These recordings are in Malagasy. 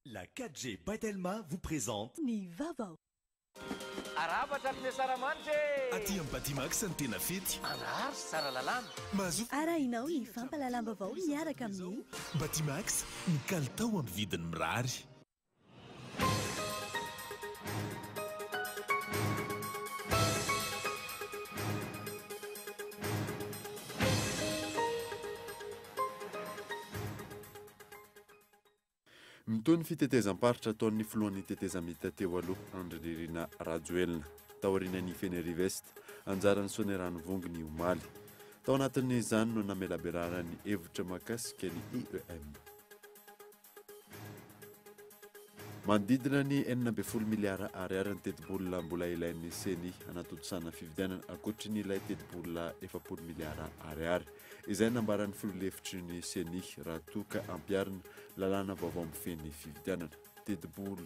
La 4G Batelma vous présente Ni Vaovao. Arabatra amin'ny saramanitra Aty amin'ny Batimax ny tena fety. Anary sy tsara lalàna. Mahazo Arahinao ny fampalalam-baovao miaraka amin'ny Batimax ny kalitao amin'ny vidiny mirary. Mitony fitetezam-paritra ataon'ny filohan'ny tetezamita teo aloha Andrinirina Juillet taorian'ny Fenerive anjaran'ny sonerano vongy ny omaly. Tao anatin'izany no namelaberarany hevitra mahakasika ny IEM. Manodidina ny 40 miliara ariary ny teti-bola mbola ilain'ny seny anatodisana fividianana ankoatry ny ilay teti-bola 40 miliara ariary. Izay nambaran'ny filohelevitry ny seny raha toka ampiarina lalàna vaovao mifeny fividianana. Teti-bola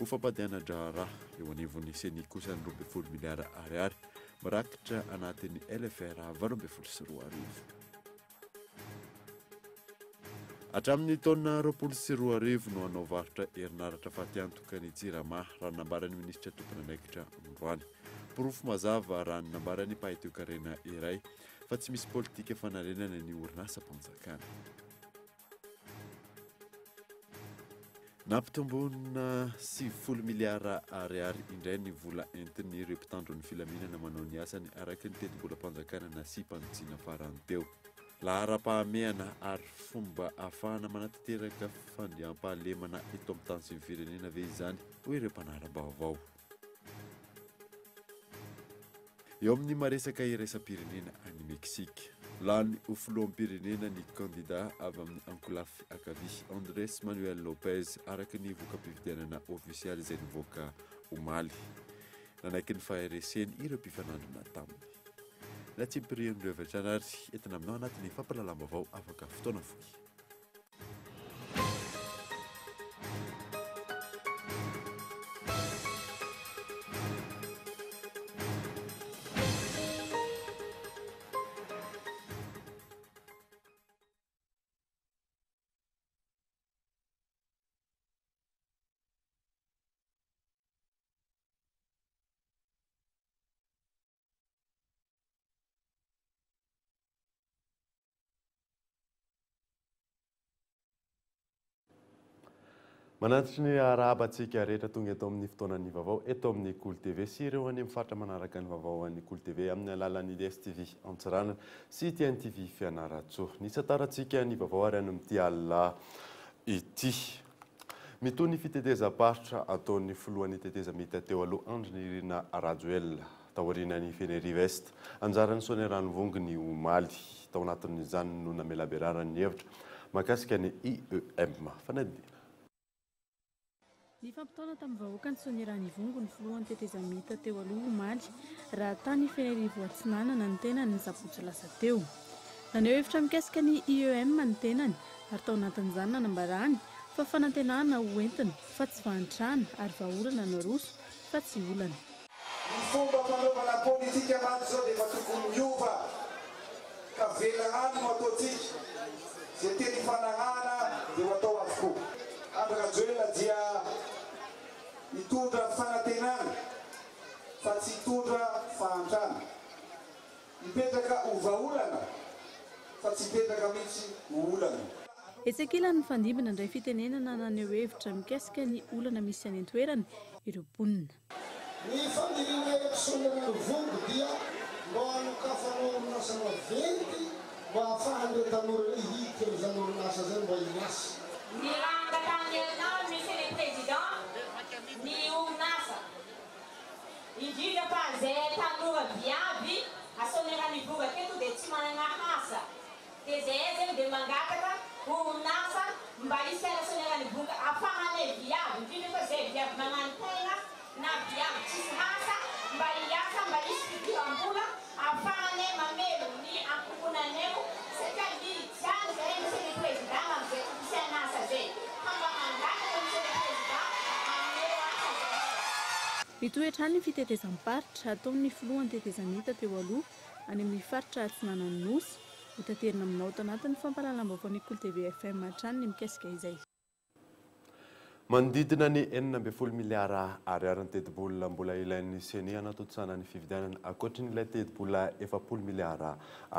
ho fampadiana-draharaha eo anivon'ny seny kosa ny 20 miliara ariary mirakitra anatin'ny LFR 24 Hatramin'ny taona 24 no hanao varotra herinaratra fatiantoka ny jirama raha nambaran'ny minisitra tompon'anaikitra Androany. Porofo mazava raha nambaran'ny mpahay-toekarena iray fa tsy misy politika fanarenana ny orinasa mpanjakana. Nampitombona 70 miliara ariary indray ny vola entin'ny ireo mpitandro ny filaminana manao ny asany araka ny teti-bola mpanjakana na sy mpanojina farany teo. Lahara-pahamehana ary fomba ahafahana manatanteraka fandriam-pahalemana eto amin'ny tany sy ny firenena ve izany ho ireo mpanara-baovao. Eo amin'ny maresaka iraisam-pirenena any Meksika, lany ho filoham-pirenena ny kandida avy amin'ny ankolafy akavia Andrés Manuel Lopez araka ny voka-pividianana ofisialy izay nivoaka omaly. Nanaiky ny fahareseny ireo mpifanandrina taminy. La tsy mipirian'ireo vetranary entina aminao anatin'ny fampalalam-baovao afaka fotoana fohy. Manatitry ny arahabantsika rehetra tonga eto amin'ny fotoanan'ny vaovao eto amin'ny Kolo TV sy ireo any amin'ny faritra manaraka ny vaovao an'ny Kolo TV amin'ny alalan'ny DSTV Antsiranana sy TNTV Fianaratsoa. Nisy atarantsika ny vaovao ary any amin'ity alina ity. Mitony fitetezam-paritra ataon'ny filohan'ny tetezamita teo aloha Andrinirina Juillet taorian'ny Fenerive anjaran'ny sonerano vongy ny omaly. Tao anatin'izany no namelaberarany hevitra mahakasika ny IEM. Fanadina. Ny fampitaona tamin'ny vahoaka ny sonerany vongo ny filohan'ny tetezamita teo aloha omaly raha tany Fenerive atsinanana ny tenany ny sabotsy lasa teo. Naneo hevitra mikasika ny IEM ny tenany ary tao anatin'izany nanambarany fa fanantenana ho entina fa tsy fahantrana ary vahaolana no roso fa tsy olana. Ny fomba fanaovana politika maty zao dia tokony miova ka velagna no ataontsika. Izay teny fanahana dia ho atao avokoa. Juillet dia mitondra fanantenana fa tsy mitondra fahantrana. Mipetraka ho vahaolana fa tsy mipetraka mihitsy ho olana. Etsekila ny fandimina indray fitenenana naneo hevitra mikasika ny olana misy any an-toerana ireo mponina. Ny fandiriana sonerano vongo dia mba hanokafanao orinasa maventy mba hahafahan'ireo tanora hihiditra izany orinasa izany mba hinasa. Ny rangatan'erinao misy le président ny orinasa indrindra fa izay tanora viavy asonerany voga teto dia tsy manana asa dia zay zegny dia mangataka orinasa mba hisy asonerany voga ahafahana viavy indrindra fa izay viavy manano tegna na viavy tsisy asa mba hiasa mba hisy fidiram-bola ahafahana mamelo ny ankokonaneo satria ny zany zay misy ny président amin'izay tompisiana asa zay. Mitoetra ny fitetezam-paritra ataon'ny filohan'ny tetezamita teo aloha any amin'ny faritra atsinanan'ny nosy ho taterina aminao tao anatin'ny fampalalam-baovao ny Kolo TV FM hatrany ny mikasika izay. Manodidina ny 40 miliara ariary ny teti-bola mbola ilain'ny CNI hanatontosana ny fividianana ankoatran'ilay teti-bola 40 miliara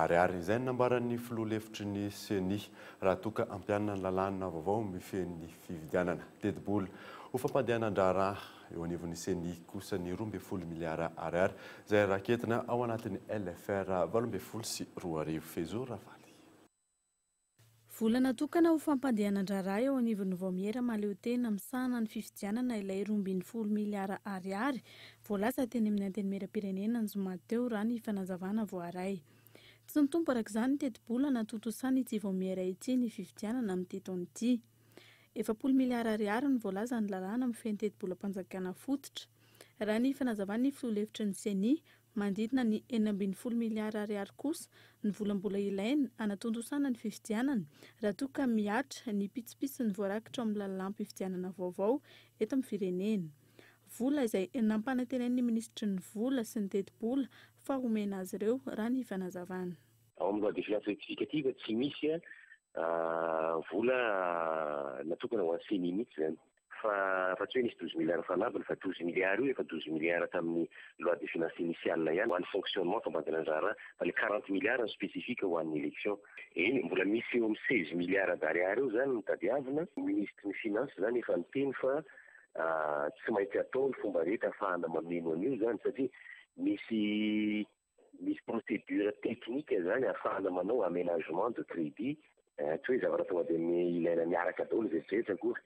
ariary. Izay ny nambaran'ny filoha lefitry ny CNI raha toka ampianina ny lalàna vaovao mifehy fividianana. Teti-bola ho fampandehanan-draharaha eo anivon'ny CNI kosa ny 12 miliara ariary izay raketina ao anatin'ny LFR 12 sy 2 fezora valy. Vola natokana ho fampandehanan-draharaha eo anivon'ny Vaomera mahaleo tena misahana ny fifidianana ilay 12 miliara ariary voalaza teny amin'ny antenimieram-pirenena ny zoma teo raha ny fanazavana voaray. Tsy nitompo araka izany ny teti-bola natontosana ity Vaomera ity ny fifidianana amin'ity taona ity. 40 miliara ariary ny voalaza ny lalàna mifehy ny teti-bola-panjakana fototra. Raha ny fanazavana ny filoha lefitry ny CNI mandidina ny 40 miliara ariary kosa ny volambola ilaina anatontosana ny fifidianana raha toa ka miatra ny pitsopitsy ny voarakitra amin'ny lalalam-pifidianana vaovao eto amin'ny firenena. Vola izay nampanantenan'ny ministry ny vola sy ny teti-bola fa omena azy ireo raha ny fanazavana. Ao amin'ny loi de finances rectificative tsy misy vola natokana ho an'ny CNI mihitsy zany. Fa tsy hoe nisy 12 milliards fanabiny fa 12 milliards io efa 12 milliards tamin'ny loi de finances initiale ihany ho an'ny fonctionnement fampandehanan-draharaha fa le 40 milliards spécifique ho an'ny élection. Eny mbola misy eo amin'ny 16 milliards d'ariary eo zany ny tadiavina. Ministre ny finance zany efa niteny fa tsy maintsy atao ny fomba rehetra ahafahana mameno an'io zany satria misy procédure technique zany ahafahana manao aménagement de crédit tsy hoe zavatra tonga dia ilaina miaraka daholo zeritreretra akory.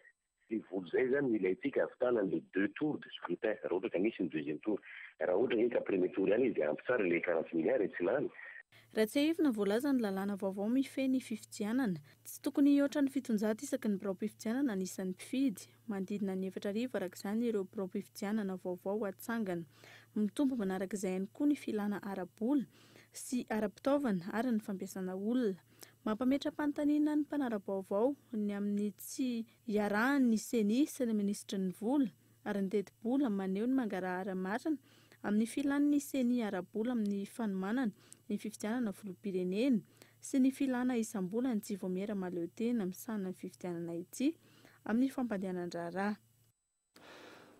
Vola zay zany ilaitsika avitana le 2 tours de scrutin raha ohatra ka misy ny deuxième tour. Raha ohatra hoe ka premier tour ihany izy dia ampy tsara le 40 milliards tsy lany. Raha tsy ahivina voalaza ny lalàna vaovao mifehy ny fifidianana, tsy tokony hihoatra ny 700 isaky ny birao-pifidianana anisan'ny mpifidy. Manodidina ny 4,000 araka izany ireo birao-pifidianana vaovao atsangana. Mitombo manaraka izay ihany koa ny filana ara-bola sy ara-pitaovana ary ny fampiasana olona. Mampametra-panontaniana ny mpanara-baovao ny amin'ny tsy iarahan'ny CNI sy ny ministry ny vola ary ny teti-bola maneho ny mangarahara marina amin'ny filan'ny CNI ara-bola amin'ny fanomanana ny fifidianana filoham-pirenena sy ny filana isam-bola ny Vaomera mahaleo tena misahana ny fifidianana ity amin'ny fampandehanan-draharaha.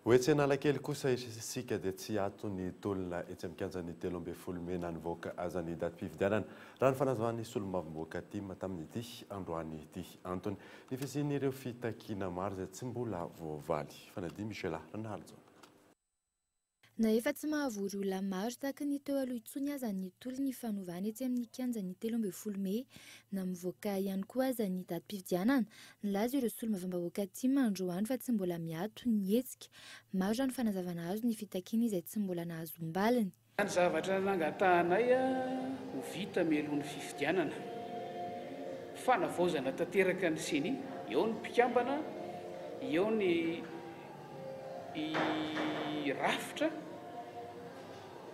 Oetsy Analakely kosa isika dia tsy ato ny tolona etsy amikanjan'ny 13 mena nivoaka azan'ny datim-pifidianana raha ny fanazavana ny solomavomboaka tima tamin'ity androany ity antony ny fisian'ireo fitakiana maro izay tsy mbola voavaly. Fanadia Michela Ranaldzo. Na efa tsy mahavory olona maro tahaka ny teo aloha intsony aza ny toly ny fanovana etsy amin'ny kianjan'ny 13 Mey na mivoaka ihany koa aza ny datim-pifidianana nilaza ireo solomavambahoaka tima androany fa tsy mbola miato ny hetsika. Maro ny fanazavana azo ny fitakiana izay tsy mbola nahazo mbaliny. Ny zavatra nangatahanay ho vita mialohan'ny fifidianana. Fanavaozana tanteraka ny CNI, eo ny mpikambana, eo ny rafitra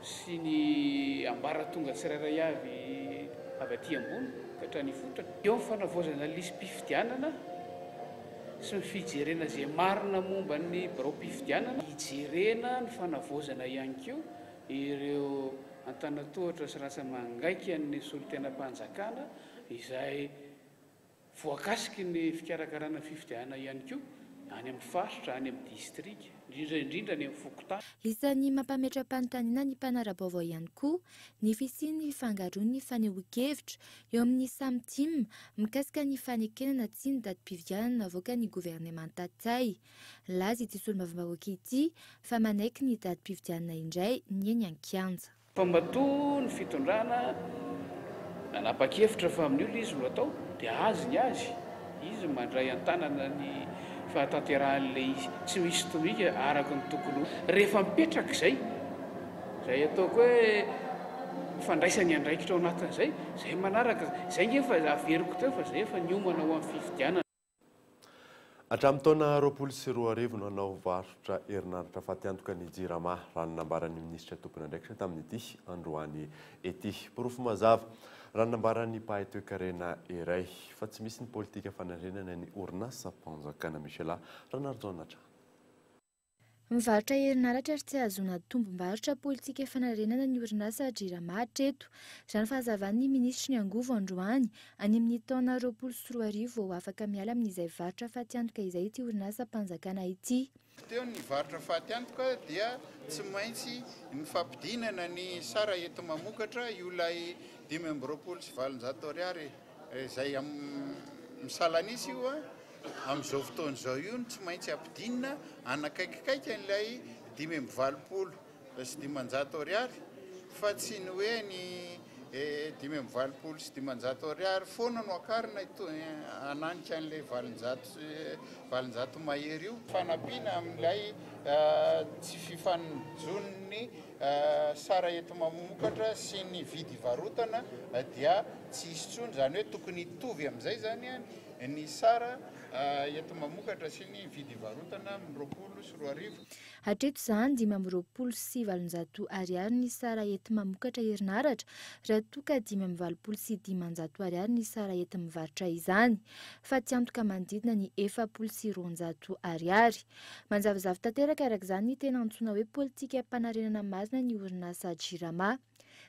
sy ny ambara tonga tsirairay avy aty ambony ka hatrany fotrany. Eo ny fanavaozana lisy-pifidianana sy ny fijerena izay marina momba ny birao-pifidianana. Hijerena ny fanavaozana ihany koa ireo antanatohatra sy rasa mangaika ny solon-tenam-panjakana izay voakasiky ny fikarakarana fifidianana ihany koa any amin'ny faritra, any amin'ny distrika, indrindra ny amin'ny fokotany. Isan'ny mampametra-panontaniana ny mpanara-baovao ihany koa ny fisian'ny fifangaroan'ny fanehoan-kevitra eo amin'ny samy tima mikasika ny fanekenana tsy ny datim-pifidianana navoaka ny gouvernemanta Tsay. Laza ity solomavambahoaka ity fa manaiky ny datim-pifidianana indray ny eny an-kianja. Fa matoa ny fitondrana nanapa-kevitra fa amin'io izy no atao dia azy ny azy. Izy mandray an-tanana ny fahatanteran'ilay izy tsy misy tomika araka ny tokony rehefa mipetraka izay ataoko hoe fandraisany andraikitra ao anatin'izay zay manaraka zay ngefa averiko teo fa zay efa niomana ho amin'ny fifidianana. Hatramin'ny taona 2024 no hanao varotra herinaratra fatiantoka ny jirama raha ny nambaran'ny ministra tompony andraikitra tamin'ity androany ety. Porofo mazava raha ny nambaran'ny mpahay toe-karena iray fa tsy misy ny politika fanandrenana ny orinasa mpanjakana Michela Ranaldzo. Mivarotra herinaratra ary tsy azona tombom-barotra politika fanarenana ny orinasa Jirama hatreto. Izany fahazavan'ny minisitry ny Angovo androany any amin'ny taona 2024 vao afaka miala amin'izay varotra faty-antoka izay ity orinasa mpanjakana ity. Teo ny varotra faty-antoka dia tsy maintsy ny fampidinana ny sara eto mamokatra io lay 520 ariary izay misalanisy io amin'izao fotoana izao io tsy maintsy ampidinina anakaikikaika n'ilay 520 sy 500 ariary fa tsy ny hoe ny 520 sy 500 ariary foana no akarina ananika an'ilay 700 mahery io fanampiana amin'ilay tsy fifanjon'ny sara eto mamokatra sy ny vidy varotana dia tsy hisy tsony zany hoe tokony hitovy amin'izay zany ny sara eto mamokatra sy ny vidy varotana amin'ny 20 sy 20. Hatreto izany 520 sy 700 ariary ny sara ety mamokatra herinaratra raha toa ka 520 sy 500 ariary ny sara ety mivarotra izany fa tsy antoka manodidina ny 400 sy 200 ariary. Manjavozavo tanteraka araka izany tena antsoina hoe politika mpanarianana marina ny orinasa Jirama.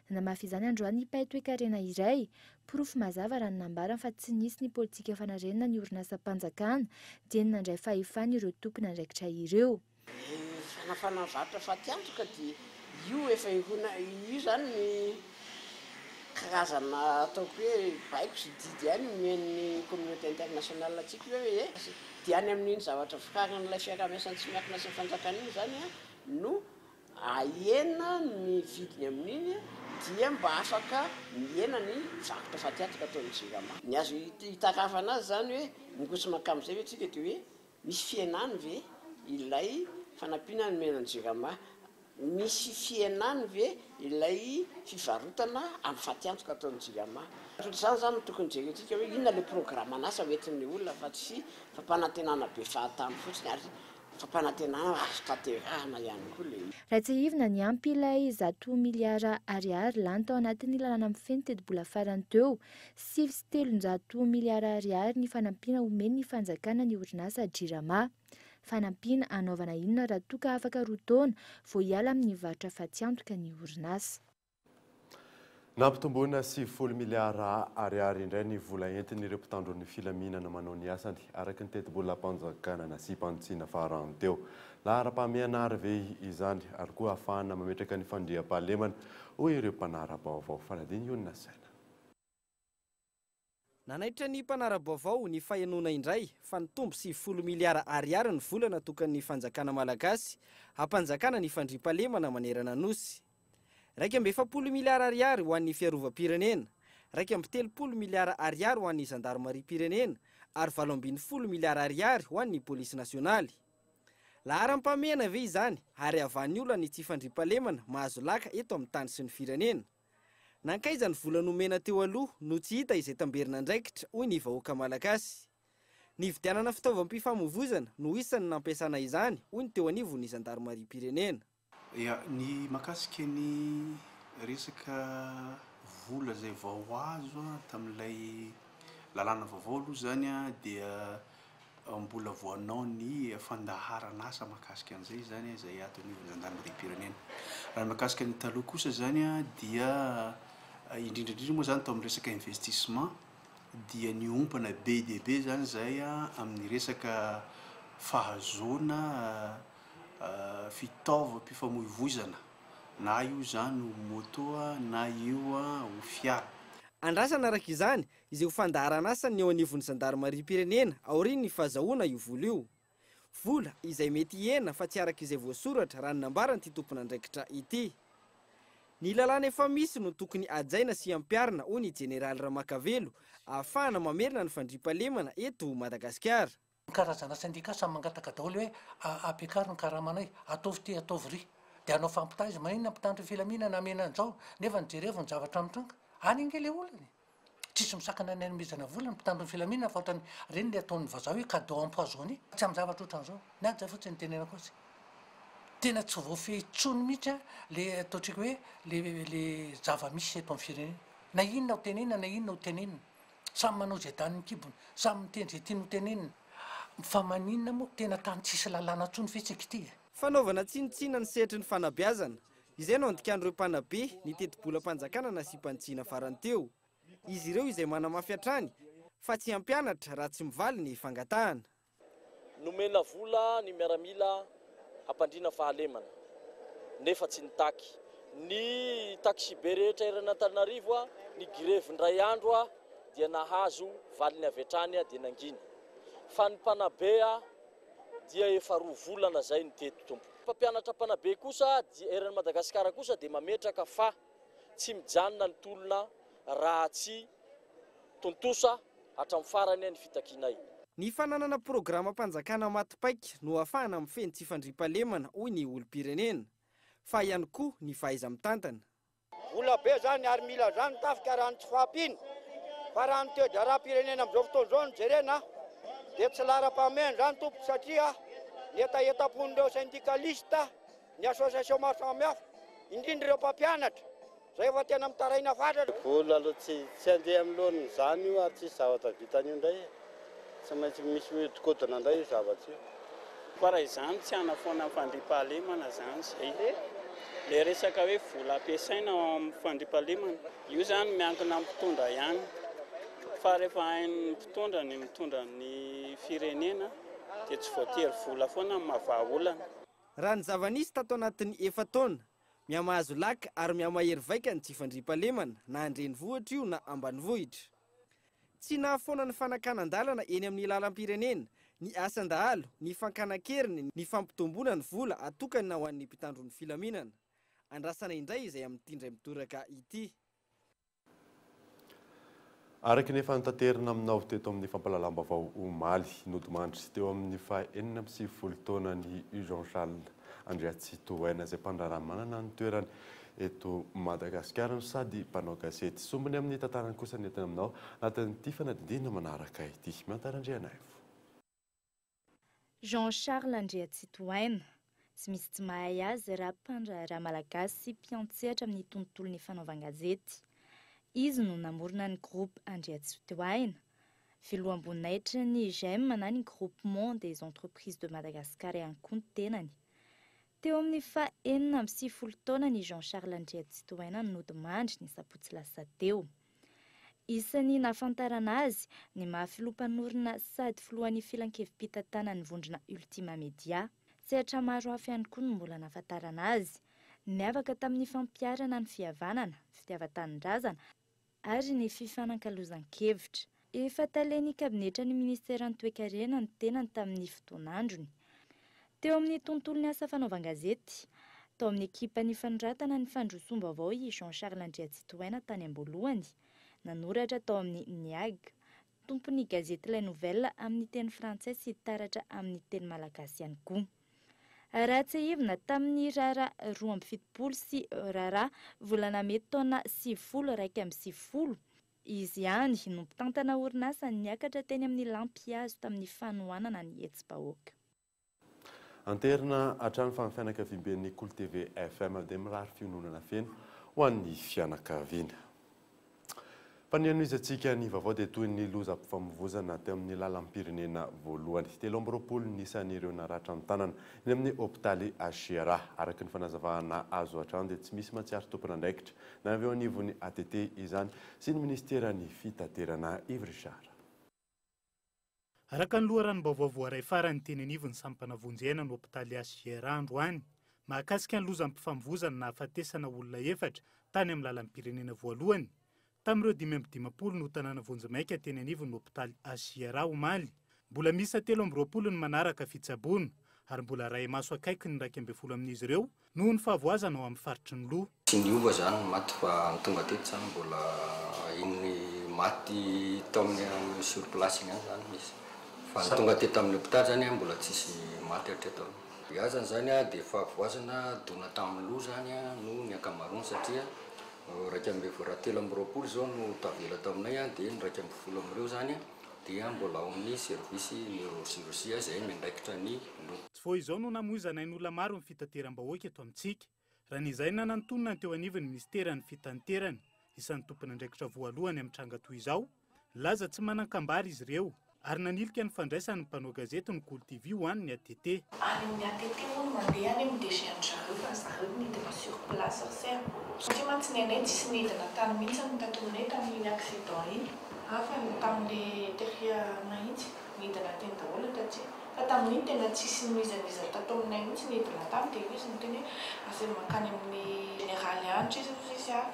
Namafy izany androany paitoekarena iray porofo mazava raha nanambara fa tsy nisy ny politika fanarenana ny orinasa mpanjakana dia nandray fahefana ireo tompony andraikitra ireo. Fanafana varotra faty-antoka dia io efa io zany ny karazana ataoko hoe baiko sy didy ihany mien'ny communauté internationale atsika hoe dia any amin'iny zavatra vokarin'ilay fiarah-miasany tsy miankina sy fanjakana iny zany no ahena ny vidiny amin'iny dia mba afaka miena ny varotra faty-antoka ataon'ny Jirama. Ny azo hitarafana azy zany hoe mikosomakamy amin'izay hoe tsika dia hoe misy fienany ve ilay fanampiana ny menan'ny Jirama, misy fienany ve ilay fivarotana amin'ny faty-antoka ataon'ny Jirama. Izany zany tokony jerentsika hoe inona ilay programme anasa hoentin'ny olona fa tsy fampanantenana be fahatany fotsiny ary fampanantenana azo tanterahana ihany koa le. Raha tsy hivina ny ampy ilay 100 miliara ariary lany tao anatin'ny lalàna mifeny teti-bola farany teo, 700 miliara ariary ny fanampiana omeny ny fanjakana ny orinasa Jirama. Fanampiana anaovana inona raha toa ka afaka roa taona vao hiala amin'ny varotra faty-antoka ny orinasa. Nampitomboana 70 miliara ariary indray ny vola entin'ireo mpitandron'ny filaminana manao ny asany araka ny teti-bola mpanjakana sy mpantsiana farany teo. Lahara-pahamehana ary ve izany ary koa ahafahana mametraka ny fandriam-pahalemana hoy ireo mpanara-baovao fanadiny ionina saina. Nanaitra ny mpanara-baovao ny fahenona indray fa nitombo 70 miliara ariary ny vola natokan'ny fanjakana malagasy hampanjakana ny fandriam-pahalemana manerana nosy. 700 miliara ariary ho an'ny fiarovam-pirenena, 730 miliara ariary ho an'ny zandarmaria-pirenena ary 720 miliara ariary ho an'ny polisy nasionaly. Laharam-pahamehana ve izany ary havan'ny olona ny tsy fandriam-pahalemana mahazo laka eto amin'ny tany sy ny firenena. Nankaiza ny vola nomena teo aloha no tsy hita izay tamberina andraikitra hoy ny vahoaka malagasy. Ny vidianana fitaovam-pifamoivozana no isany nampiasana izany hoy ny teo anivon'ny zandarmaria-pirenena. Ny makasika ny resaka vola zay vao azo tamin'ilay lalàna vaovao aloha zany dia mbola voanao ny fandaharana asa makasika an'izay zany izay atony zandarmaria-pirenena. Raha makasika ny taloha kosa zany dia indrindrandrindra moa zany tao amin'ny resaka investissement dia niompana be dia be zany zay amin'ny resaka fahazona fitaovam-pifamoivozana na io zany moto na io ho fiara. Andrasana araka izany izay ho fandaharana asa ny eo anivon'ny zandarmaria-pirenena aorian'ny ny fahazahoana io vola io. Vola izay mety hiena fa tsy araka izay voasoratra raha nambarany ity tompona andraikitra ity. Ny lalàna efa misy no tokony ajaina sy ampiarina hoy ny jeneraly Ramakavelo ahafahana mamerina ny fandriam-pahalemana eto Madagasikara. Karazana sindika samy mangataka daholo hoe ampiakarina karamanay ataovy ty ataovy ry dia anao fampitazy maninona mpitandro filaminana amenan'izao nefa nijerevony zavatra mitranga any inge le olany tsisy misakana ny anomezana vola ny mpitandro ny filaminana fa ohatrany reny le ataon'ny vazaha hoe cadeau empoisonné tsy amin'ny zavatra ohatran'izao ny any zay fotsiny tenenako azy tena tsy voafehitsony mihitsy le ataontsika hoe le zava-misy eto amin'ny firenena na inona ho tenenina na inona ho tenenina samy manao zay daniny kibony samy mitendry zay tiany ho tenenina fa maninona moa tena tany tsisy lalàna tsony fetsika ity. Fanaovana tsinitsina ny setry ny fanabeazana. Izay no andikandreo mpanabe ny teti-bolam-panjakana nasy-pantsina farany teo. Izy ireo izay manamafy hatrany fa tsy hampianatra raha tsy mivaly ny fangatahana. Nomena vola ny miaramila hampandrina fahalemana nefa tsy nitaky. Ny taksi be rehetra erana Antananarivo ny grevy ndray andro dia nahazo valiny avy hatrany dia nanginy. Fa ny mpanabe dia efa 2 volana zay ny teto tompo. Mpampianatra mpanabe kosa dia erana Madagasikara kosa dia mametraka fa tsy mijanona ny tolona raha tsy tontosa hatramin'ny farany ny fitakinay. Ny fananana programa panjakana matipaika no ahafahana mifeny tsy fandriam-pahalemana hoy ny olom-pirenena, fa ihany koa ny fahaiza-mitantana. Vola be zany ary mila zany tafika raha tsy fahampiny. Fa raha ny teo dia raha-pirenena amin'izao fotoana izao no jerena dia tsy lara-pahamehana zany tompo satria ny etapon'ireo syndikalista, ny association maro samihafa, indrindra ireo mpampianatra. Zay efa tena mitaraina fatratra. Vola aloha tsy andeha amin'ny lohany izany io ary tsy zavatra vitany io ndray. Tsy maintsy misy hodikodina indray io zavatra io. Fa raha izany tsy hanafoana fandriam-pahalemana zany zay. Le resaka hoe vola ampiasaina amin'ny fandriam-pahalemana, io zany miankina amin'ny mpitondra ihany. Fa rehefa hain'ny mpitondra ny mitondra ny firenena dia tsy voatery vola foana mahavaha-olana. Raha ny zava-nisy tato anatin'ny 4 taona, miamahazo laka ary miamahery vaika ny tsy fandriam-pahalemana na andrenivohitra io na ambanivohitra. Tsy nahafoana ny fanakanan-dalana eny amin'ny lalam-pirenena, ny asan-dahalo, ny fankanakeriny, ny fampitomboana ny vola atokany na ho an'ny mpitandron'ny filaminana. Andrasana indray izay amin'ny tindray mitoraka ity. Araky ny fantaterina aminao teto amin'ny fampalalam-baovao omaly nodimandry teo amin'ny 49 taonany Jean Charles Andriatsitohaina izay mpandrarano manana ny toerany eto Madagasikara sady mpanao gazety. Sombiny amin'ny tantarany kosa nentina aminao anatin'ity fanadidina manaraka ity. Mantarandriana Jean Charles Andriatsitohaina tsy misy tsy mahay azy raha mpandraharaha malagasy mpiantsehatra amin'ny tontolon'ny fanaovan-gazety. Izy no namorona ny groupe Andriatsitohaina, filoam-boninahitra ny GEM na ny groupement des entreprises de Madagascar ihany koa ny tenany. Teo amin'ny 49 taona ny Jean Charles Andriatsitohaina no nodimandry ny sabotsy lasa teo. Isan'ny nahafantarana azy ny mahafilompanorina sady filohan'ny filan-kevim-pitantanany vondrona Ultima Media. Sehatra maro hafa ihany koa no mbola nahafantarana azy. Niavaka tamin'ny fampiarana ny fihavanana, fitiavan-tanindrazana ary ny fifanankalozan-kevitra. Efa talen'ny kabinetra ny ministeran'ny toe-karena ny tenany tamin'ny fotoanandrony. Teo amin'ny tontolon'ny asa fanaovan-gazety, tao amin'ny ekipa ny fanoratana ny fandrosom-baovao i Jean Charles Andriatsitohaina tany am-boalohany, nanoratra tao amin'ny NIAG, tompon'ny gazety La Nouvelle amin'ny teny frantsay sy taratra amin'ny teny malagasy ihany koa. Raha tsy hivina tamin'ny rara 270 sy rara volana mety taona 720, izy ihany no mpitantana orinasa niakatra teny amin'ny lampiazo tamin'ny fanohanana ny hetsy-bahoaka. Anterina hatrany fa ny fianakavian'ny Kolo TV FM dia mirary fiononana feno ho an'ny fianakaviana. Fanihanizatsika ny vaovao dia toy ny lozam-pifamoivoizana teo amin'ny lalam-pirenena voalohany. 20 ny isan'ireo naratra ny tanana ny amin'ny hôpitaly Achiera. Araky ny fanazavahana azo hatrany dia tsy misy mahatsiaro tompona andraikitra na avy eo anivon'ny ATT izany sy ny ministeran'ny fitaterana Yves Richard. Araka ny loharanom-baovao voaray farany teny anivon'ny sampanavonjena ny hôpitaly Achiera androany mahakasika ny lozam-pifamoivoizana na hafatesana olona 4 tany amin'ny lalam-pirenena voalohany. Tamin'ireo 520 no tanàna vonjemaika teny anivon'ny hôpitaly Achiera omaly. Mbola misy 720 ny manaraka fitsaboana ary mbola ray maso akaiky ny 12 amin'izy ireo noho ny fahavoazana ao amin'ny faritry ny loha. Tsy niova zany maty fa tonga teto zany mbola iny maty tao amin'ny sur place igny zany misy. Fa tonga teto amin'ny hôpitaly zany mbola tsisy maty hatreto. Iazany zany dia fahavoazana dona tamin'ny loha zany no ny ankamaroany satria raika ambe voratelo amby roapolo zao no tavela taminay dia ny raika amby folo am'ireo zany dia mbola ao amin'ny servisy neurochirurgie zay mandraikitra ny loha. Tsy vao izao no namoizanain'ny olona maro ny fitateram-bahoaka eto amintsika. Raha n'izay nanantonina teo anivon'ny ministeran'ny fitanterana isan'ny tompon'andraikitra voalohany amin'ny tranga toy izao, laza tsy manan-kambary izy ireo ary nanilika ny fandraisany mpanao gazety ny Kolo TV ho any ny ATT. Any amin'ny ATT moa no mandeha any amin'ny DG-ny zareo fa zareo nidina sur place serve. Satria mantsy ny anay tsisy nidina tany mihitsy ny tatonay tamin'iny accident iny. Hafa ny tamin'le teria mahitsy nidina teny daholo taty. Fa tamin'iny tena tsisy mizamiza tato aminay mihitsy nidina tany dia izy no teny asa makany amin'ny généraly anitra izy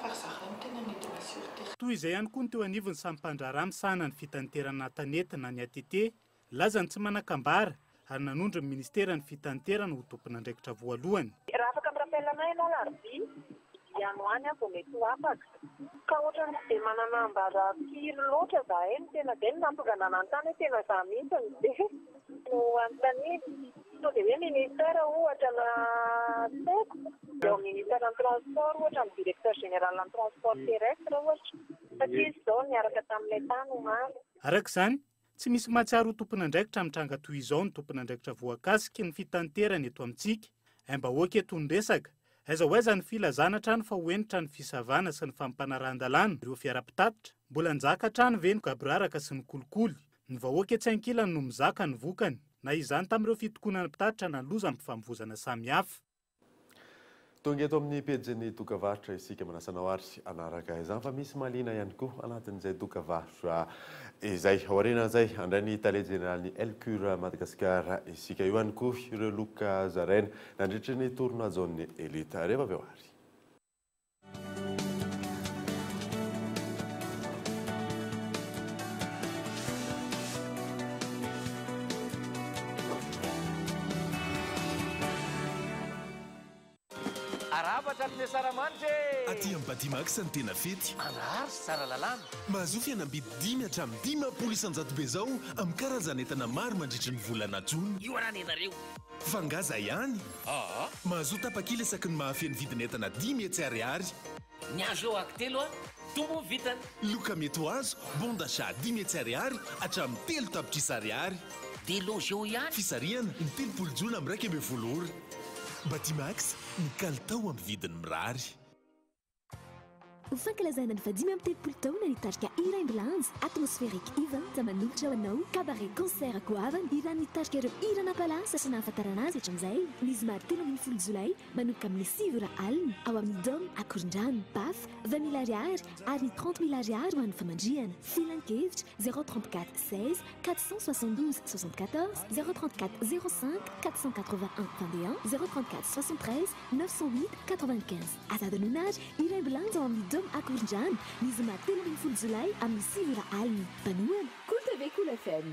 fa zareo tena nidina sur terre. Toy izay ihany koa ny teo anivon'ny sampandrara misahana ny fitanterana tanetana ny ATT, lazany tsy manakambara ary nanondro ny ministera ny fitanterana ho tompon'andraikitra voalohany. Raha afaka mirapelana ianao alarobia iano any aho vao mety ho afaka. Ka ohatra ny dia manana ambara firy loatra za eny tena dia nampiganana ny tany tena za mihitsy dia no anontany sao dia hoe ministera ohatra na teko eo ministera ny transport ohatra ny directeur général ny transport terrestre ohatra satria izy izao niaraka tamin'ilay tany omany. Arak'izany tsy misy mahatsiaro ho tompon'andraikitra mitranga toy izao ny tompon'andraikitra voakasiky ny fitanterana eto amintsika. Aim-bahoaka eto ny resaka aiza ho aiza ny filazana trano fa hoenitra ny fisavana sy ny fampanaran-dalàna ireo fiara-pitatitra mbola njaka trano ve ny gabraraka sy ny kolikoly. Ny vahoaka etsy ankilany no mizaka ny vokany na izany tamin'ireo fitokonana mpitatitra na loza amin'ny fifamoivoizana samihafa. Tonga eto amin'ny pejiny dokavarotra isika manasanao ary anaraka izany fa misy mahaliana ihany koa anatin'izay dokavarotra izay aorianan'izay andray ny tale général Elcure Madagasikara isika io ihany koa ireo loka zaraina nandritry ny tournoison'ny élite rehefa avy eo ary. Aty amin'ny Batimax ny tena fety. Manarary sy tsara lalàna. Mahazo fihenam-bidy 10 hatramin'ny 10 isan-jato be zao amin'ny karazana entana maro mandritra ny volana jona. Io ananareo. Fangaza ihany. Mahazo tapakila isaky ny mahafeny vidin'entana 10 hetsy ariary. Ny azo eo akitelo tombo vitany. Loka mety ho azo bon d'achat 10 hetsy ariary hatramin'ny 3 tapitrisa ariary. Dia loge eo ihany. Fisariana ny 30 jona amin'ny 1.20 ora. Batimax ny kalitao amin'ny vidiny mirary. Fankalazana ny vadimy amin'ny telopolo taona nitarika hira ambulance atmosphérique event manolotra ho anao cabaret concert goavana hira nitarika ireo hira napalasa sy nahafantarana azy hatramin'izay nizoma 13 jolay manomboka amin'ny 7 ora alina ao amin'ny dôme akorondrano baf 20 000 ariary ary ny 30 000 ariary ho an'ny famandriana filan-kevitra 034 16 472 74 034 05 481 21 034 73 908 95 azadanonazy hira ambulance ao amin'ny akorondrano nizoma 13 jolay amin'ny 6 ora alina banoana Kool TV Kool FM.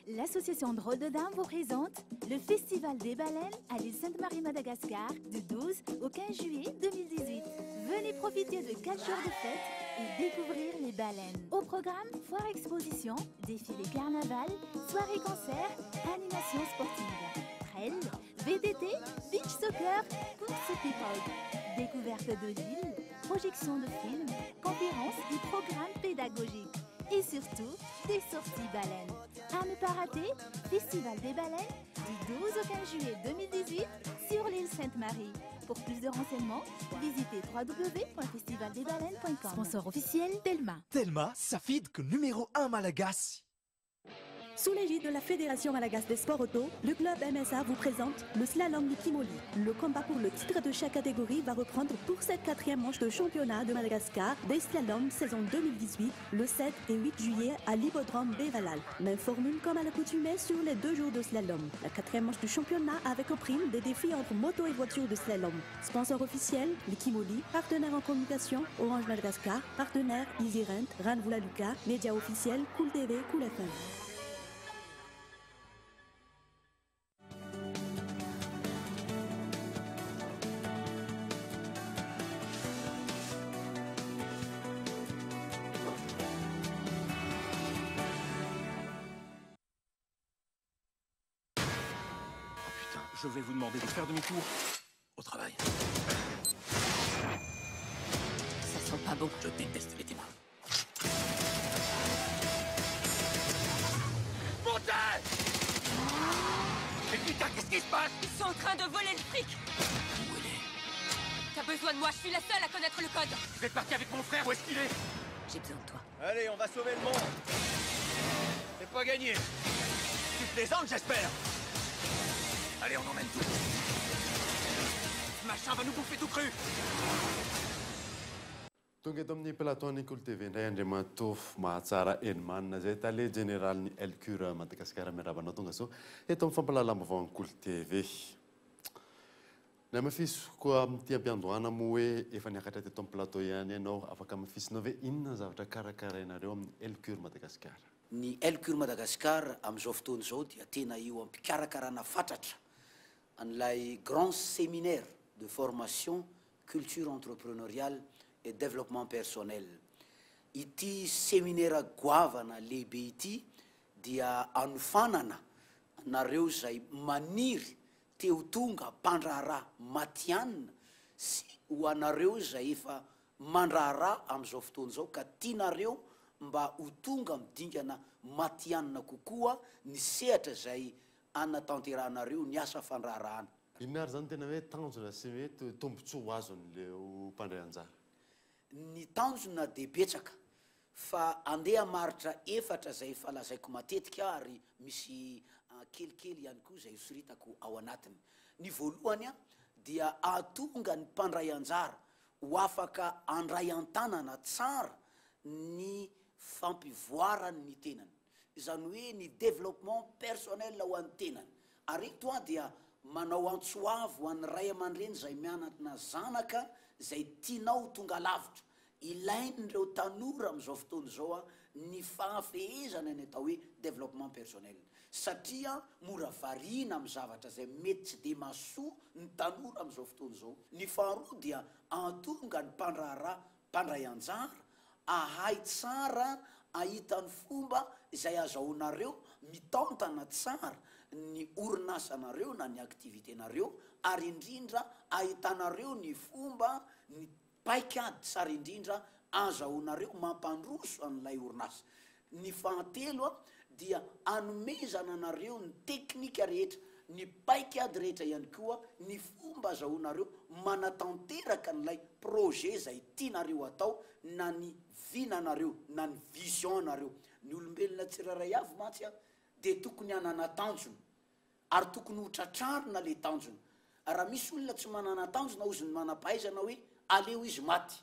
L'association Drôle de Dames vous présente le Festival des baleines à l'île Sainte-Marie Madagascar du 12 au 15 juillet 2018. Venez profiter de 4 jours de fête et découvrir les baleines. Au programme, foire exposition, défilé carnaval, soirée concert, animation sportive, trail, VTT, beach soccer, course hip-hop, découverte de l'île, projection de films, conférences et programmes pédagogiques. Et surtout, des sorties baleines. À ne pas rater, Festival des baleines du 12 au 15 juillet 2018 sur l'île Sainte-Marie. Pour plus de renseignements, visitez www.festivaldesbaleines.com. Sponsor officiel, Telma. Telma, ça feed que numéro 1 Malagasy. Sous l'égide de la Fédération malagasy des sports auto, le club MSA vous présente le slalom du Kimoli. Le combat pour le titre de chaque catégorie va reprendre pour cette 4e manche de championnat de Madagascar des slaloms saison 2018, le 7 et 8 juillet à l'hippodrome Bévalal. Même formule comme à l'accoutumée sur les 2 jours de slalom. La 4e manche du championnat avec au prime des défis entre moto et voiture de slalom. Sponsor officiel, le Kimoli. Partenaire en communication, Orange Madagascar. Partenaire, Easy Rent, Ranvula Luca. Média officiel, Kool TV, Kool FM. Je vais vous demander de faire demi-tour au travail. Ça sent pas bon. Je déteste les témoins. Montez! Mais putain, qu'est-ce qui se passe? Ils sont en train de voler le fric. Où elle est? T'as besoin de moi, je suis la seule à connaître le code. Vous êtes parti avec mon frère, où est-ce qu'il est? J'ai besoin de toi. Allez, on va sauver le monde. C'est pas gagné. Tu plaisantes, j'espère. Allez, on emmène tout. Ce machin va nous bouffer tout cru. tonga eto amin'ny plateau-ny Kolo TV indray andriamatofo mahatsara enimanina zay tale généralny Elcure Madagasikara miarabanao tonga so eto amin'ny fampalalam-baovao ny Kolo TV. Na mafisy koa amin'ity ampiandohana moa hoe efa niakatra teto amin'ny plateau ihany ianao afaka mafisinao ve inona zavatra karakarainareo amin'ny Elcure Madagasikara? Ny Elcure Madagasikara amin'izao fotoana izao dia tena io ampikarakarana fatratra an'ilay grand séminaire de formation culture entrepreneuriale et développement personnel. Ity séminaire goavana lehibe ity dia anofanana nareo zay maniry teo tonga mpandraharaha matianina sy ho anareo zay efa mandraharaha amin'izao fotoana izao ka tianareo mba ho tonga midingana matianina kokoa ny sehatra zay anatanteranareo ny asa fandraharahana. Inona ary zany tena hoe tanjona sy hoe tombontsoa ho azon'leo mpandray anjara? Ny tanjona dia betsaka fa andeha maritra efatra zay efa lazaiko matetika ary misy kelikely ihany koa zay soritako ao anatiny. Ny voalohany dia ahatonga ny mpandray anjara ho afaka andray an-tanana tsara ny fampivoarany tenany, izany hoe ny développement personnel ho an'ny tenany. Ary eto dia manao antsoavo an'ny ray aman-dreny zay mianatra zanaka zay tianao tonga lavitra. Ilain'ireo tanora amin'izao fotoana izao ny fahafehezana ny atao hoe développement personnel satria mora variana amin'ny zavatra zay mety tsy dia mahasoa ny tanora amin'izao fotoana izao. Ny faharoa dia ahatonga ny mpandraharaha mpandray anjara ahay tsara ahita ny fomba izay azahoanareo mitantana tsara ny orinasanareo na ny aktivitenareo ary indrindra ahitanareo ny fomba ny paikady tsara indrindra azahoanareo mampandroso an'ilay orinasa. Ny fahatelo dia anomezana anareo ny teknika rehetra, ny paikady rehetra ihany koa ny fomba azahoanareo manatanteraka n'ilay projet zay tianareo atao na ny vinanareo na ny vision nareo. Ny olombelona tsirairay avy matsy dia tokony hanana tanjona ary tokony ho tratrarina le tanjona. Raha misy olona tsy manana tanjona ozy ny manam-pahaizana hoe aleo izy maty,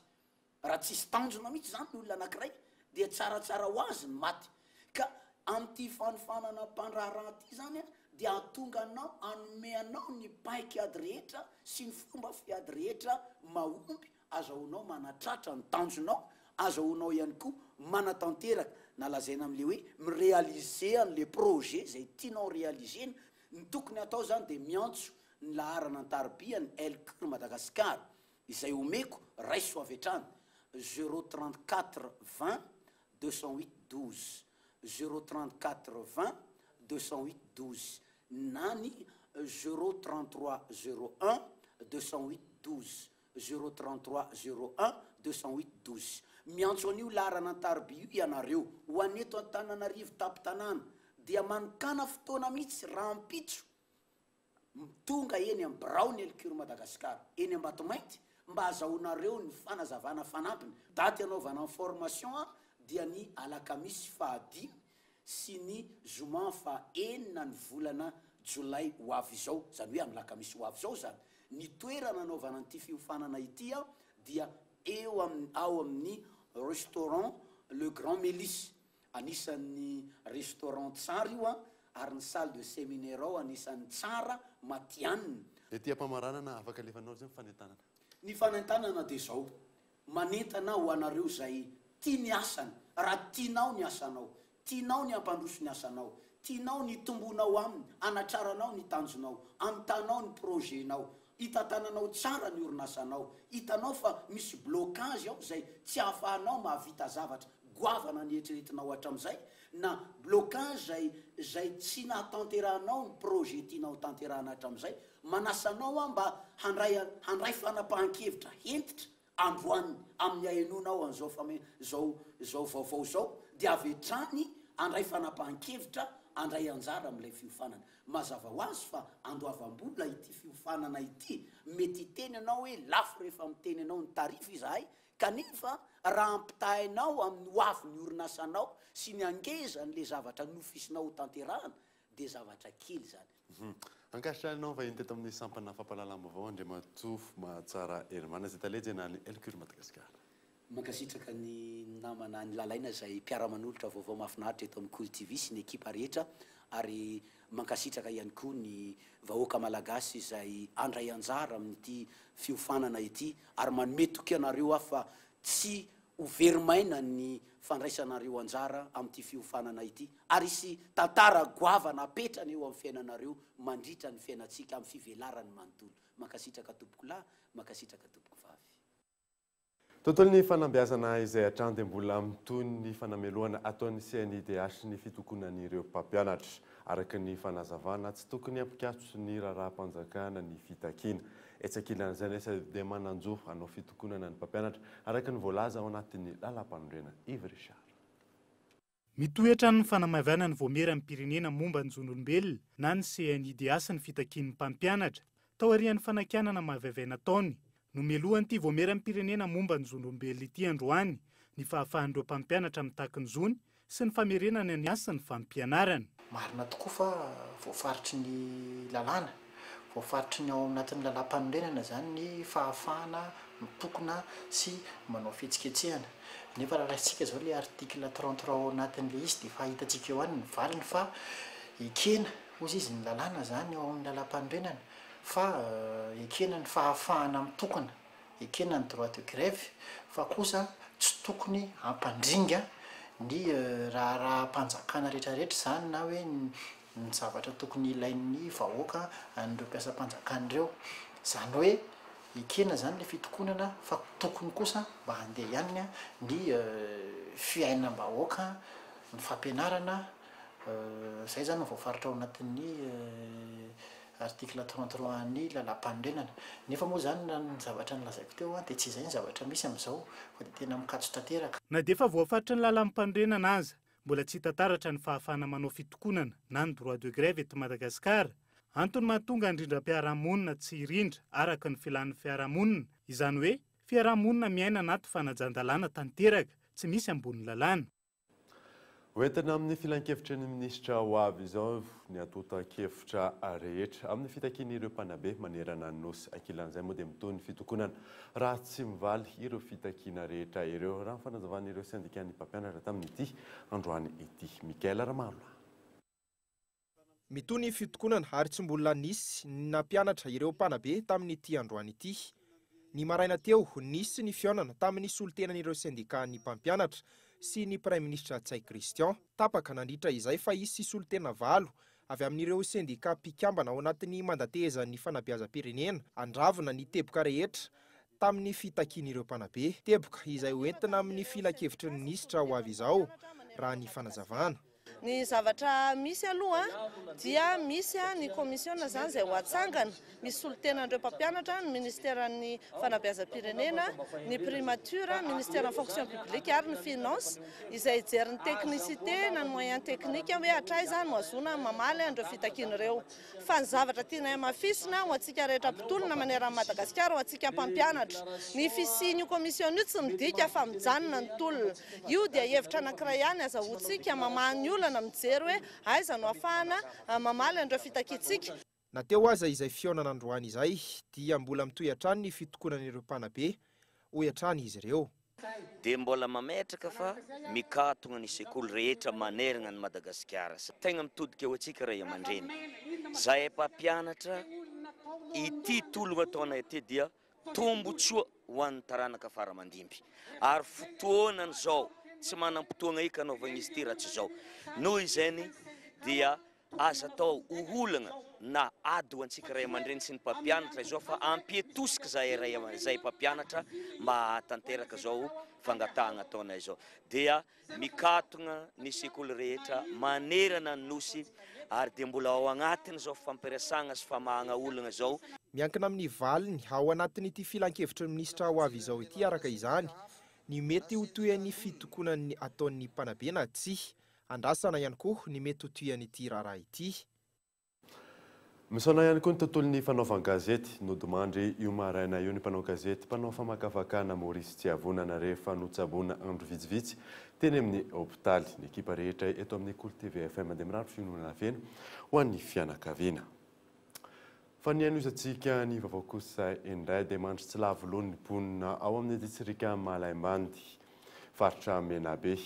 raha tsisy tanjona mihitsy zany ny olona anankiray dia tsaratsara ho azy ny maty. Ka amin'ity fanofanana mpandraharaha ty zany dia ahatonga anao anome anao ny paikady rehetra sy ny fomba fiady rehetra mahomby azahoanao manatratra ny tanjonao, azahoanao ihany koa manatanteraka na lazaina amin'le hoe miréaliser an'le projet zay tianao réalisena. Ny tokony atao zany dia miantso ny laharana an-tarobia ny Elcure Madagasikara izay omeko raiso avy hatrany 034 20 208 12 034 20 208 12 na ny 033 01 208 12 033 01 208 12. Miantso an'io laharana an-tarobia io ianareo ho aneto Antananarivo tapitanana dia manikana fotoana mihitsy raha ampitso tonga eny amin'ny Biraony Elcure Madagasikara eny Ambatomainty mba azahoanareo ny fanazavana fanampiny. Daty anaovana ny formation dia ny alakamisy fahadimy sy ny zoma fahaenina ny volana Jolay ho avy izao, zany hoe amin'ny lakamisy ho avy izao zany. Ny toerana anaovana an'ity fiofanana ity dia eo ao amin'ny restaurant Le Grand Mélis, anisan'ny restaurant tsara io ary ny salle de séminaire ao anisan'ny tsara matianina. Ety ampamaranana afaka alefanao zany fanentanana. Ny fanentanana dia zao manentana ho anareo zay tia ny asany, raha tianao ny asanao, tianao ny ampandroso ny asanao, tianao ny tombonao aminy, anatraranao ny tanjonao, anotanao ny projetnao, hitantananao tsara ny orinasanao, hitanao fa misy blocage ao zay tsy ahafahanao mahavita zavatra goavana ny eritreretinao hatramin'izay, na blocage zay tsy nahatanterahanao ny projet tianao tanterahana hatramin'izay, manasanao mba handray fanapahan-kevitra hentitra androany amin'ny ahenonao an'izao zao vaovao zao dia avy hatrany handray fanapahan-kevitra andray anjara amin'ilay fiofanana. Mazava ho azy fa andoavam-bola ity fiofanana ity mety teny anao hoe lafo rehefa miteny anao ny tarify izahay kanefa raha ampitahinao amin'ny hoavy ny orinasanao sy ny angezan'le zavatra nofisinao ho tanterahana dia zavatra kely zany. Ankasitrahanao vahiny teto amin'ny sampana fampalalam-baovao Andriamatofo Mahatsara Hermana zay talejana ny Elcure Madagasikara. Mankasitraka ny namana ny lalaina izay mpiara-manolotra vaovao mahafinaritra eto amin'ny Kolo TV sy ny ekipa rehetra, ary mankasitraka ihany koa ny vahoaka malagasy izay andray anjara amin'ity fiofanana ity, ary manome toky anareo fa tsy hoverimaina ny fandraisanareo anjara amin'ity fiofanana ity, ary sy tantara goavana apetrana eo amin'ny fiainanareo mandritra ny fiainantsika amin'ny fivelarany manontolo. Mankasitraka tompoko lahy, mankasitraka tompoko vavy. Tontolo ny fanambiazana izay hatrany dia mbola mitony ny fanameloana ataon'ny CNIDH ny fitokonan'ireo mpampianatra. Araka ny fanazavana tsy tokony ampikatso ny raharaham-panjakana ny fitakiana. Etsakilan'izany esa dia mananjo hanao fitokonana ny mpampianatra araka ny voalaza ao anatin'ny lalam-panomrena Ivo Richard. Mitoetra ny fanamavana ny voamera amin'ny pirenena momba ny zon'olombelona na ny CNIDH ny fitakian'ny mpampianatra tao arian'ny fanakianana mahavaivana taony. Nomelohan'ity voamera amin'ny pirenena momba ny zon'olombelona ity androany ny fahafahan'ireo mpampianatra mitaky ny zony sy ny famerenana ny asan'ny fampianarana. Marina tokoa fa voafaritry ny lalàna, voafaritry ny ao anatin'ny lalam-panorenana zany ny fahafahana mitokona sy manao fihetsiketsehana. Nefa raha raisitsika zao le artikla 33 ao anatin'le izy dia fahitantsika eo any ny valiny fa ekena ozy izy ny lalàna zany ao amin'ny lalam-panorenana, fa ekena ny fahafahana mitokana, ekena ny droit de grève, fa kosa tsy tokony hampandringa ny raharaham-panjakana rehetrarehetra zany na hoe ny zavatra tokony ilain'ny vahoaka an'ireo mpiasam-panjakana ireo. Zany hoe ekena zany le fitokonana fa tokony kosa mba handeha ihany ny fiainam-bahoaka, ny fampianarana. Zay zany voafaritra ao anatin'ny artikla 33 ny lalam-panorenana. Nefa moa zany ny zavatra nilazaiko teo dia tsy izay ny zavatra misy amin'izao fa dia tena mikatso tanteraka. Na dia efa voafaritra ny lalam-panorenana aza, mbola tsy hitantaratra ny fahafahana manao fitokonana na ny droit de grève eto Madagasikara. Antony mahatonga indrindram-piarahamonina tsy hirindra araka ny filan'ny fiarahamonina, izany hoe fiarahamonina miaina anaty fanajan-dalàna tanteraka, tsy misy ambony lalàna. Hoentina amin'ny filan-kevitra ny minisitra Hoavy izao ny atota-kevitra rehetra amin'ny fitakian'ireo mpanabe manerana ny nosy. Ankilan'izay moa dia mitony fitokonana raha tsy mivaly ireo fitakiana rehetra ireo raha ny fanazavan'ireo syndikan'ny mpampianatra tamin'ity androany ity. Mikaela Ramalona. Mitony fitokonana ary tsy mbola nisy nampianatra ireo mpanabe tamin'ity androany ity. Ny maraina teo nisy ny fionana tamin'ny solitenan'ireo syndikan'ny mpampianatra sy ny Prime Ministra Tsay Christian tapaka nandritra izay fa isy solitena 4 avy amin'ireo sindika mpikambana ao anatin'ny mandatezan'ny fanabeazam-pirenena andravona ny teboka rehetra tamin'ny fitakian'ireo mpanabe. Teboka izay hoentina amin'ny filan-kevitry ny ministra Hoavy izao raha ny fanazavana. Ny zavatra misy aloha dia misy ny komisiona zany izay ho atsangana, misy solitenan'ireo mpampianatra, ny ministeran'ny fanabeazam-pirenena, ny primature, ministère fonction publique ary ny finance izay jery ny technicité na ny moyen technique hoe hatraiza no azona mamaly an'ireo fitakian'ireo. Fa ny zavatra tiana mafisina ho antsika rehetra mpitolona maneran'ny Madagasikara ho antsika mpampianatra. Ny fisian'io komisiona io tsy midika fa mijanona ny tolona. Io dia hevitra anankiray ihany azahoantsika mamahany olana mijery hoe aiza no afahana mamaly an'ireo fitakitsika. Nateo aza izay fionana androany izay dia mbola mitohy hatrany ny fitokonan'ireo mpanabe hoy hatrany izy ireo. Dia mbola mametraka fa mikatona ny sekoly rehetra manerana ny Madagasikara. Tegna mitodika ho antsika ray aman-dreny. Zahay mpampianatra ity tolona ataonay ity dia tombotsoa ho an'ny taranaka faramandimby. Ary fotoanany zao tsy manam-potoana ika anaovana izy ity raha tsy zao. Noho izany dia aza atao oholana na ady ho antsika ray aman-dreny sy ny mpampianatra izao fa ampietosika zay mpampianatra mba hatanteraka zao fangatahana ataonay izao. Dia mikatona ny sekoly rehetra manerana ny nosy ary dia mbola ao agnatiny zao fampiresagna sy famahana olana zao. Miankina amin'ny valiny ao anatin'ity filan-kevitry ny ministra Hoavy izao ity araka izany ny mety ho toyan'ny fitokonan'ny ataon'ny mpanabe na tsy, andrasana ihany koa ny mety ho toyan'ity raharaha ity. Misaona ihany koa ny tontolon'ny fanaovana gazety nodimandry io maraina io ny mpanao gazety mpanao famakafakana Maurice Tsiavonana rehefa notsaboana andro vitsivitsy teny amin'ny hôpitaly ny ekipa rehetra eto amin'ny Kolo TV FM dia mirary fihainoana feno ho an'ny fianakaviana. Fa ny anoisantsika ny vaovao kosa indray dia mandry tsy lavoloa ny mponina ao amin'ny distrika Malaimbandy faritra Menabe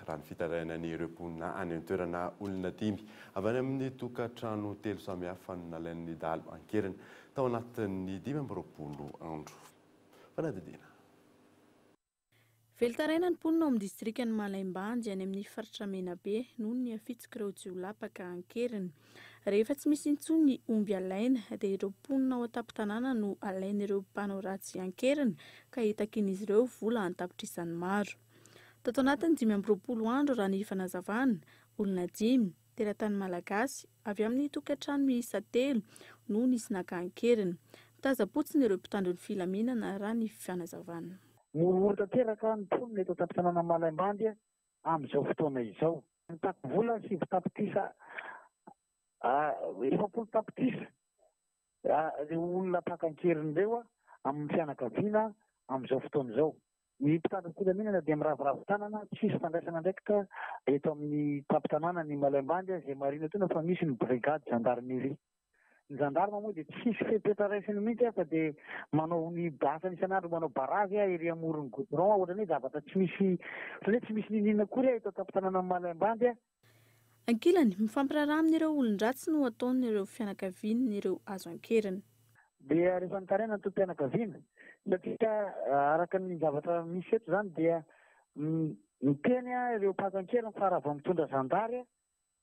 raha ny fitarainan'ireo mponina any amin'ny toerana olona 5 avy any amin'ny tokantrano 3 samihafa no nalain'ny dalo ankeriny tao anatin'ny 20 andro. Fanadidina. Velotaraina ny mponina ao amin'ny distrikany Malaimbandy any amin'ny faritra Menabe noho ny afitsika ireo jiolapaka ankeriny. Rehefa tsy misy intsony ny omby alaina dia ireo mponina ao an-tampon-tanàna no alain'ireo mpanao ratsy ankeriny ka hitakin'izy ireo vola an-tapitrisany maro. Tato anatin'ny 20 andro raha ny fanazavana, olona 5 teratany malagasy avy amin'ny tokantrano miisa 3 no nisy naka-ankeriny. Mitaza-potsiny ireo mpitandro ny filaminana raha ny fanazavana. Moro tanteraka ny mponina eto an-tampon-tanàna Malaimbandy amin'izao fotoana izao. Mitako vola 7 tapitisa 20 tapitisa ireo olona mpaka-ankeriny ireo amin'ny fianakaviana amin'izao fotoana izao. Ny mpitandro ny filaminana dia miravoravo tanana tsisy fandraisana ndraiky ka eto amin'ny tampon-tanàna ny Malaimbandy izay marina tena fa misy ny brigade gendarmerie. Ny gendarme moa dia tsisy fepetraresiny mihitsy fa dia manao ny basany isan'andro manao barazy ery amoron'ny goudron ohatrany hoe zavatra tsy misy ninina akory eto tampon-tanàna Malaimbandy. Ankilany mifampiraraha amin'ireo olon-dratsy no ataon'ireo fianakaviana ireo azo ankeriny. Dia rehefa nitaraina ny tompom-pianakaviana satria araka ny zavatra misy eto zany dia miteny ireo mpaka-ankeriny fa raha vao mitondra zandary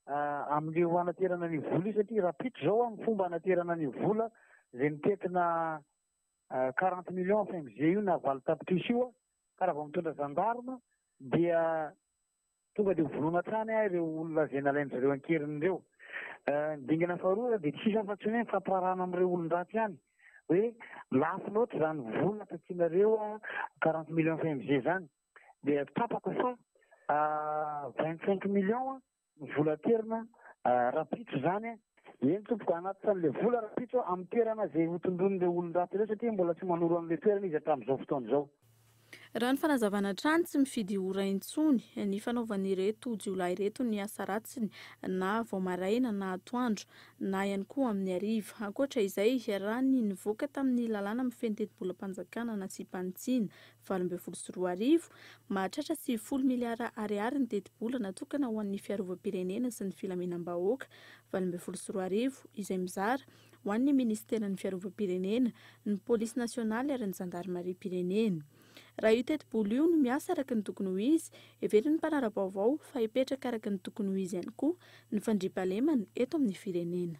amin'ireo anaterana ny vola satria rapitro zao amin'ny fomba anaterana ny vola izay mitetina 40 millions FMG io na valo tapitrisa io ka raha vao mitondra zandarma dia tonga dia vonoana hatrany ireo olona izay nalain'izareo ankeriny ireo. Dingana faharoa dia tsisy afa-tsy hoe mifampirarahana amin'ireo olon-dratsy ihany hoe lafo loatra zany vola tatinareo 40 millions FMG zany dia tapaka fa 25 millions vola terina rapitro zany eny tompoko anaty san'ilay vola rapitro amin'ny toerana izay hotondron'ilay olon-dratsy ireo satria mbola tsy manoro an'ilay toerana izy hatramin'izao fotoana izao. Raha ny fanazavana trano tsy mifidy ora intsony ny fanaovan'ireto jiolahy ireto ny asa ratsiny na vao maraina na atoandro na ihany koa amin'ny hariva. Ankoatra izay raha ny nivoaka tamin'ny lalàna mifehy ny teti-bolam-panjakana na sy Pantsina 2024 mahatratra sy 10 miliara ariary ny teti-bola natokana ho an'ny fiarovam-pirenena sy ny filaminam-bahoaka 2024 izay mizara ho an'ny ministeran'ny fiarovam-pirenena, ny polisy nasionaly ary ny zandarmaria-pirenena. Raha io teti-bola io no miasa araka ny tokony ho izy, heveriny ny mpanara Vaovao fa hipetraka araka ny tokony ho izy ihany koa ny fandriampahalemana eto amin'ny firenena.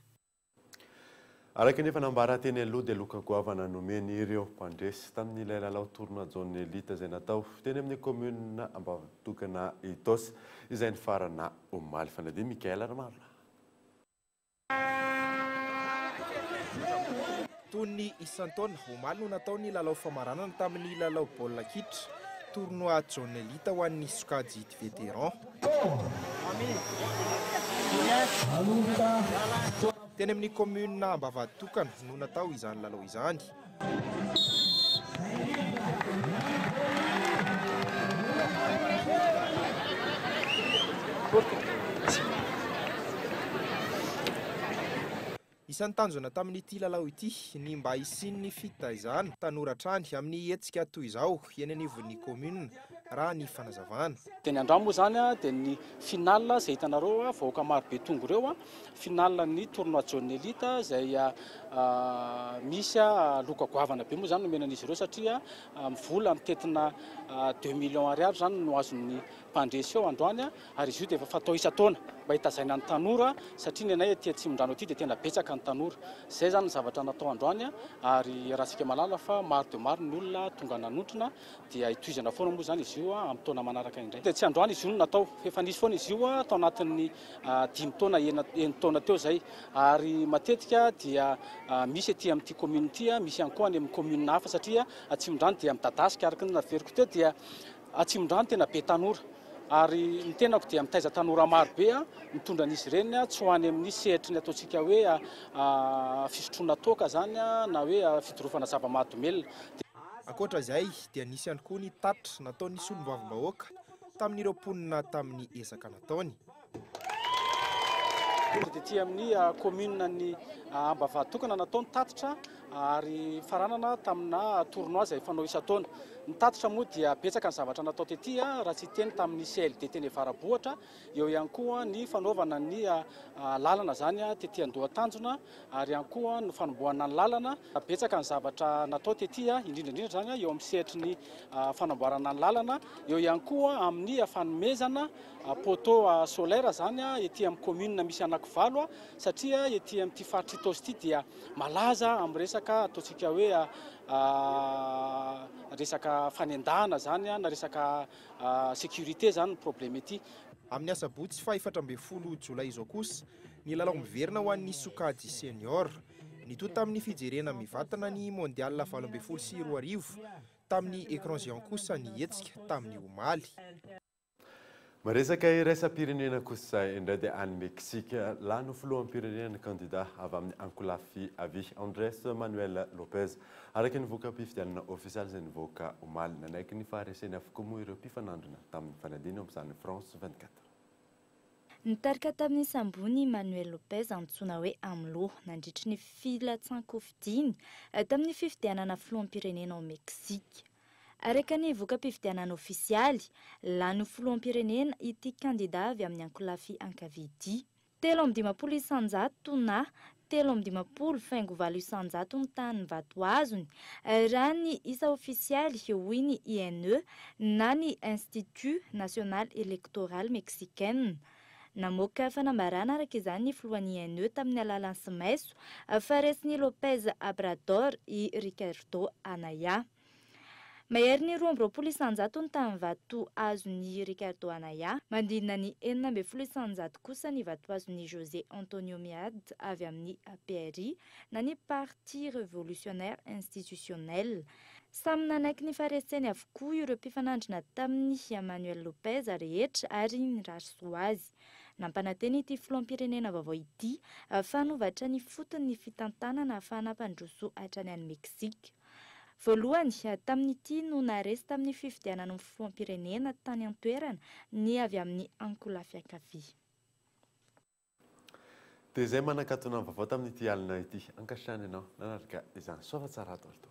Araka nefa nambara teny aloha dia loka goavana nomeny ireo mpandresy tamin'ilay lalao tournois elite izay natao teny amin'ny commune Ambatokana Itos izay ny farana omaly fanadia Mikaela Ramarona. Toy ny isan-taona omaly no natao ny lalao famaranana tamin'ny lalao baolina kitra tournoi elite ho an'ny sokajy vétéran. Teny amin'ny commune Ambatokana no natao izany lalao izany. Isan'ny tanjona tamin'ity lalao ity ny mba hisin'ny fitaizana tanora trany amin'ny hetsika toy izao eny anivon'ny commune raha ny fanazavana. Dia ny andramo moa zany dia ny finale izay hitanareo vahoaka maro be tongo ireo finale ny tournoi elite izay misy loka goavana be moa zany nomenan'izy ireo satria vola mitetina 2 millions ariary zany no azon'ny mpandresy eo androany ary izy io dia efa fatao isan-taona mba hitazaina ny tanora satria ny anay aty Atsimondrano aty dia tena betsaka ny tanora. Izay zany ny zavatra natao androany ary raha sika malala fa maro dia maro ny olona tonga nanontrona dia hitohizana foana moa zany izy io amin'ny taona manaraka indray. Dia tsy androany izy io no natao, efa nisy foana izy io tao anatin'ny 5 taona 9 taona teo zay ary matetika dia misy aty amin'ity commune ity misy ihany koa any amin'ny commune hafa satria Atsimondrano dia midadasika araka ny naveriko teo dia Atsimondrano tena be tanora ary ny tenako dia mitaiza tanora marobe mitondra an'izy ireny tsy ho any amin'ny sehitry ny ataontsika hoe fisotroana toaka zany na hoe fidirovana zava-mahadomelona. Ankoatra izay dia nisy ihany koa ny tatitra nataon'ny solombavam-bahoaka tamin'ireo mponina tamin'ny ezaka nataony. Dia amin'ny commune ny Ambavahitokana nataony tatitra ary faranana tamina tournoi izay fanao isan-taona. Ny tatitra moa dia betsaka ny zavatra natao tetỳ raha tsy teny tamin'ny CLD teny Avarabohatra, eo ihany koa ny fanaovana ny lalana zany tetỳ Andohatanjona ary ihany koa ny fanombohana ny lalana. Betsaka ny zavatra natao tetỳ indrindra zany eo amin'ny sehitry ny fanamboarana ny lalana, eo ihany koa amin'ny fanomezana poteau solaire zany etỳ amin'ny commune misy anankivalo satria etỳ amin'ity faritra Itaosy ity dia malaza amin'ny resaka ataontsika hoe resaka fanendahana zany na resaka sécurité zany ny problème ety. Amin'ny asabotsy fa 14 Jolay izao kosa ny lalao miverina ho an'ny sokajy senior nitoa tamin'ny fijerena mivantana ny mondial 2024 tamin'ny écran géant kosa ny hetsika tamin'ny omaly. Maresaka iraisam-pirenena kosa indray dia any Meksika lano filohampirenena ny candidat avy amin'ny ankolafy avy Andrés Manuel Lopez araky ny voka-pifidianana ofisialy izay nivoaka omaly nanaiky ny fahareseny avokoa moa ireo mpifanandrina tamin'ny fanadina amin'izany France 24. Nitarika tamin'ny sambony Manuel Lopez antsoina hoe amloha nandritry ny filatsan-kofidiny tamin'ny fifidianana filoham-pirenena ao Meksika. Araka ny voka-pifidianana ofisialy, lano filoham-pirenena ity candidat avy amin'ny ankolafy ankavity. 350 isanjato na 350 faingo 7 isanjato ny tany vato azony raha ny isa ofisialy eo ny INE na ny Institut National Electoral Mexicain. Namoaka fanambarana araka izany ny filohan'ny INE tamin'ny alalan'ny sy maiso faresin'ny Lopez Obrador i Ricardo Anaya. Mahery ny 220 isanjato ny tany vato azon'ny Ricardo Anaya, mandinina ny 40 isanjato kosa ny vato azon'ny José Antonio Meade avy amin'ny PRI na ny Parti Révolutionnaire Institutionnel. Samy nanaiky ny fahareseny avokoa ireo mpifanandrina tamin'ny Manuel Lopez rehetra ary ny rasoa azy. Nampananteny ity filoham-pirenena vaovao ity fanovatra ny fotony ny fitantanana fanapandroso hatrany any Meksika. Voalohany tamin'ity no naresy tamin'ny fifidianana ny filoham-pirenena tany an-toerana ny avy amin'ny ankolafy ankavia. Dia izay manakatona vaovao tamin'ity alina ity ankasitrany ianao nanaraka izany soava tsara ato alto.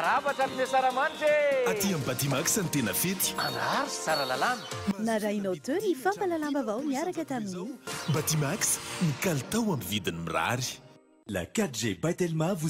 Arabatra amin'ny saramanitra aty amin'ny Batimax ny tena fety anary sy tsara lalàna narainao teo ny fampalalamba vaovao miaraka tamin'ny Batimax ny kalitao amin'ny vidiny mirary. La 4G Batelma vous